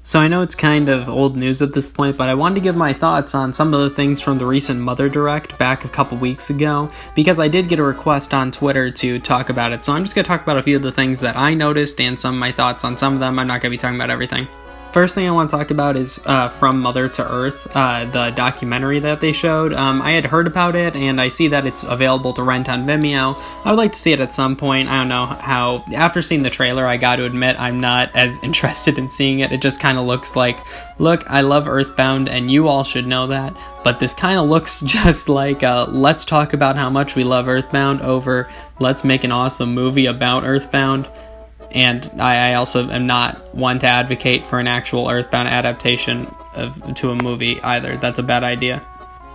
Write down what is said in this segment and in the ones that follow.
So I know it's kind of old news at this point, but I wanted to give my thoughts on some of the things from the recent Mother Direct back a couple weeks ago, because I did get a request on Twitter to talk about it. So I'm just going to talk about a few of the things that I noticed and some of my thoughts on some of them. I'm not going to be talking about everything. First thing I want to talk about is From Mother to Earth, the documentary that they showed. I had heard about it, and I see that it's available to rent on Vimeo. I would like to see it at some point. I don't know how. After seeing the trailer, I got to admit I'm not as interested in seeing it. It just kind of looks like, look, I love Earthbound, and you all should know that, but this kind of looks just like let's talk about how much we love Earthbound over let's make an awesome movie about Earthbound. And I also am not one to advocate for an actual Earthbound adaptation to a movie either. That's a bad idea.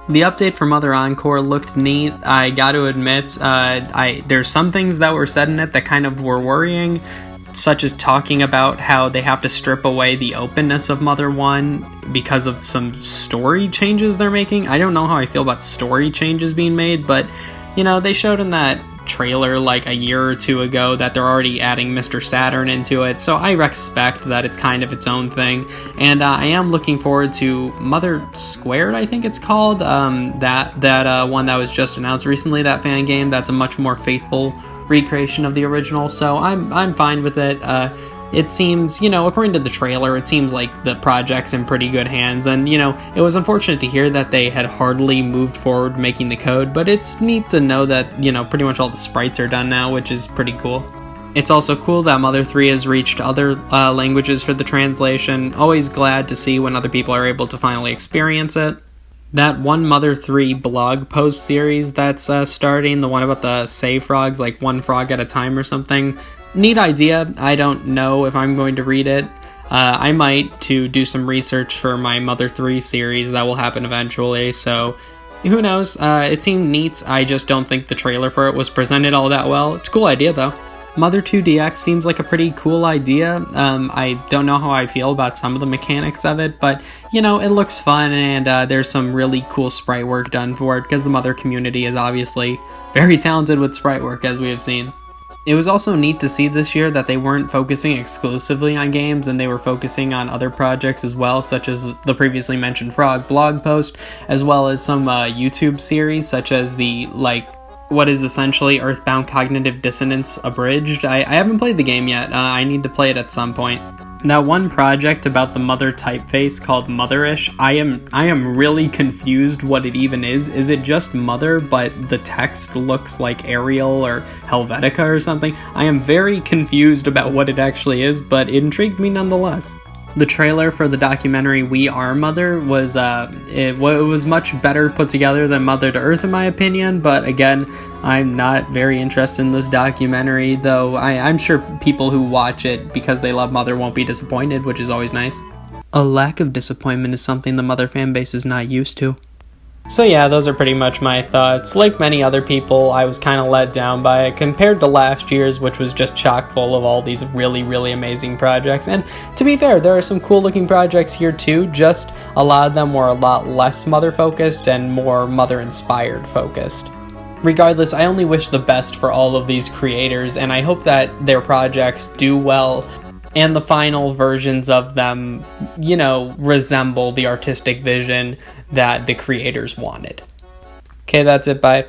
The update for Mother Encore looked neat. I got to admit, there's some things that were said in it that kind of were worrying, such as talking about how they have to strip away the openness of Mother 1 because of some story changes they're making. I don't know how I feel about story changes being made, but, you know, they showed in that trailer like a year or two ago that they're already adding Mr. Saturn into it, so I respect that it's kind of its own thing, and I am looking forward to Mother Squared, I think it's called, that one that was just announced recently, that fan game. That's a much more faithful recreation of the original, so I'm fine with it. It seems, you know, according to the trailer, it seems like the project's in pretty good hands, and, you know, it was unfortunate to hear that they had hardly moved forward making the code, but it's neat to know that, you know, pretty much all the sprites are done now, which is pretty cool. It's also cool that Mother 3 has reached other languages for the translation. Always glad to see when other people are able to finally experience it. That one Mother 3 blog post series that's starting, the one about the save frogs, like one frog at a time or something, neat idea. I don't know if I'm going to read it. I might to do some research for my Mother 3 series that will happen eventually, so who knows. It seemed neat. I just don't think the trailer for it was presented all that well. It's a cool idea though. Mother 2 DX seems like a pretty cool idea. I don't know how I feel about some of the mechanics of it, but, you know, it looks fun, and there's some really cool sprite work done for it, because the Mother community is obviously very talented with sprite work, as we have seen. It was also neat to see this year that they weren't focusing exclusively on games, and they were focusing on other projects as well, such as the previously mentioned Frog blog post, as well as some YouTube series, such as the, what is essentially Earthbound Cognitive Dissonance Abridged. I haven't played the game yet. I need to play it at some point. That one project about the Mother typeface called Motherish, I am really confused what it even is. Is it just Mother, but the text looks like Arial or Helvetica or something? I am very confused about what it actually is, but it intrigued me nonetheless. The trailer for the documentary We Are Mother was it was much better put together than Mother to Earth in my opinion, but again, I'm not very interested in this documentary, though I'm sure people who watch it because they love Mother won't be disappointed, which is always nice. A lack of disappointment is something the Mother fanbase is not used to. So yeah, those are pretty much my thoughts. Like many other people, I was kind of let down by it compared to last year's, which was just chock full of all these really, really amazing projects. And to be fair, there are some cool looking projects here too, just a lot of them were a lot less Mother focused and more Mother inspired focused. Regardless, I only wish the best for all of these creators, and I hope that their projects do well and the final versions of them, you know, resemble the artistic vision that the creators wanted. Okay, that's it, bye.